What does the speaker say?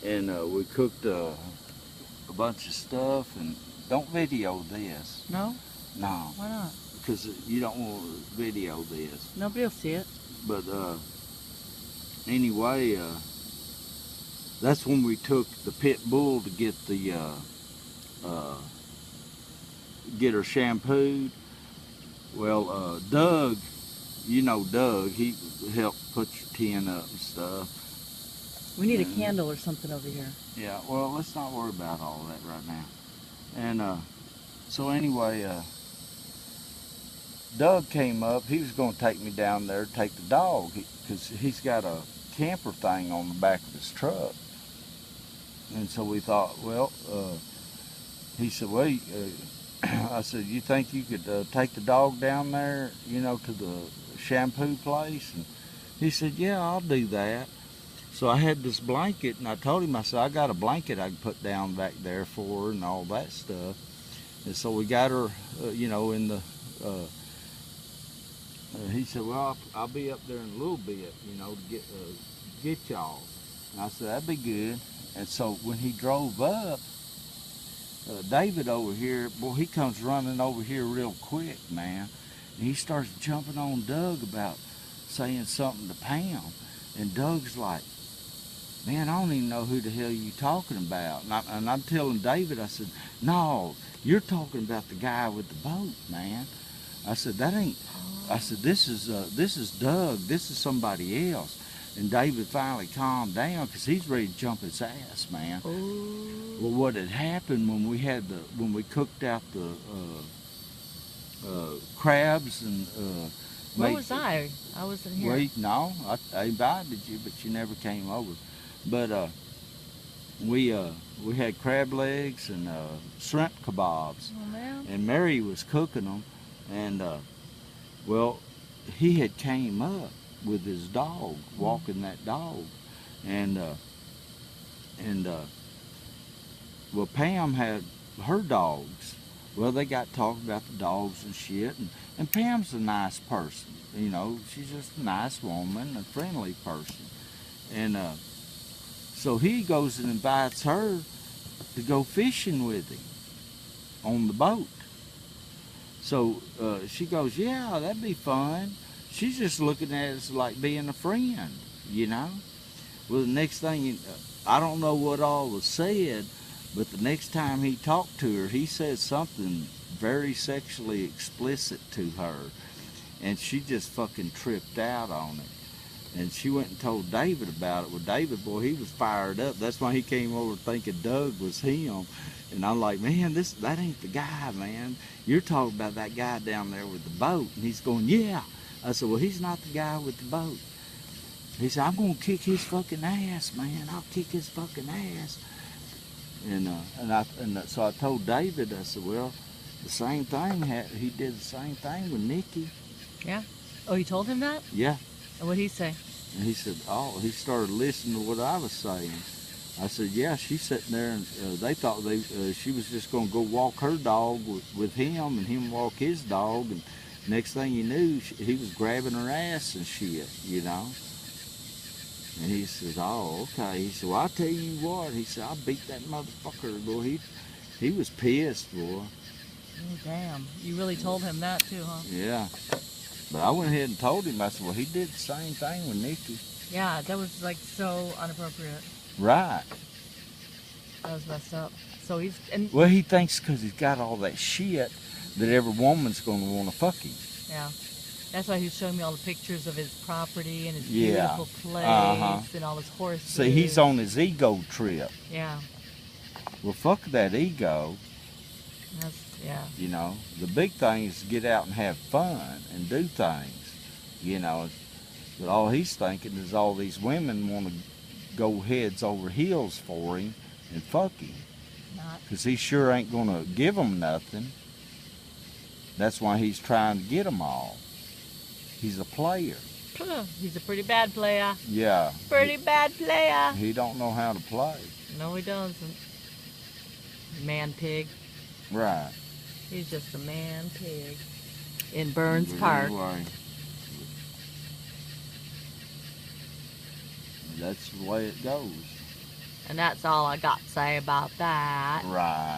and we cooked a bunch of stuff. And don't video this. No? No, Why not? because you don't want to video this. Nobody will see it. But anyway, that's when we took the pit bull to get the get her shampooed. Well, Doug, you know Doug, he helped put your tin up and stuff. We need a candle or something over here. Yeah, well, let's not worry about all that right now. And so anyway, Doug came up. He was going to take me down there to take the dog because he's got a camper thing on the back of his truck. And so we thought, well, he said, well, I said, you think you could take the dog down there, you know, to the shampoo place? And he said, yeah, I'll do that. So I had this blanket, and I told him, I said, I got a blanket I can put down back there for her and all that stuff. And so we got her, you know, in the, he said, well, I'll be up there in a little bit, you know, to get y'all. And I said, that'd be good. And so when he drove up, David over here, boy, he comes running over here real quick, man. And he starts jumping on Doug about saying something to Pam. And Doug's like, man, I don't even know who the hell you talking about. And I'm telling David, I said, no, you're talking about the guy with the boat, man. I said, that ain't, I said, this is Doug, this is somebody else. And David finally calmed down because he's ready to jump his ass, man. Ooh. Well, what had happened when we cooked out the crabs and Where was I? I wasn't here. Wait, no, I invited you, but you never came over. But we had crab legs and shrimp kebabs, Oh man. and Mary was cooking them, and well, he had came up with his dog, walking that dog, and well, Pam had her dogs. Well, they got talking about the dogs and shit, and Pam's a nice person, you know, she's just a nice woman, a friendly person, and so he goes and invites her to go fishing with him on the boat. So she goes, yeah, that'd be fun. She's just looking at us like being a friend, you know. Well, the next thing, I don't know what all was said, but the next time he talked to her, he said something very sexually explicit to her, and she just fucking tripped out on it. And she went and told David about it. Well, David, boy, he was fired up. That's why he came over thinking Doug was him. And I'm like, man, that ain't the guy, man. You're talking about that guy down there with the boat. And he's going, yeah. I said, well, he's not the guy with the boat. He said, I'm going to kick his fucking ass, man. I'll kick his fucking ass. And so I told David, I said, well, the same thing, he did the same thing with Nikki. Yeah. Oh, you told him that? Yeah. And what'd he say? And he said, oh, he started listening to what I was saying. I said, yeah, she's sitting there, and they thought she was just going to go walk her dog with him, and him walk his dog, and next thing you knew, he was grabbing her ass and shit, you know. And he says, oh, okay. He said, well, I'll tell you what. He said, I beat that motherfucker, boy. He was pissed, boy. Oh, damn. You really told him that too, huh? Yeah. But I went ahead and told him, I said, well, he did the same thing with Nikki. Yeah, that was like so inappropriate. Right. That was messed up. So well, he thinks because he's got all that shit that every woman's going to want to fuck him. Yeah. That's why he was showing me all the pictures of his property and his beautiful place and all his horses. See, he's on his ego trip. Yeah. Well, fuck that ego. Yeah. You know, the big thing is to get out and have fun and do things, you know. But all he's thinking is all these women want to go heads over heels for him and fuck him. Because he sure ain't going to give them nothing. That's why he's trying to get them all. He's a player. He's a pretty bad player. Yeah. Pretty bad player. He don't know how to play. No, he doesn't. Man pig. Right. He's just a man pig in Burns Park. Anyway, that's the way it goes. And that's all I got to say about that. Right.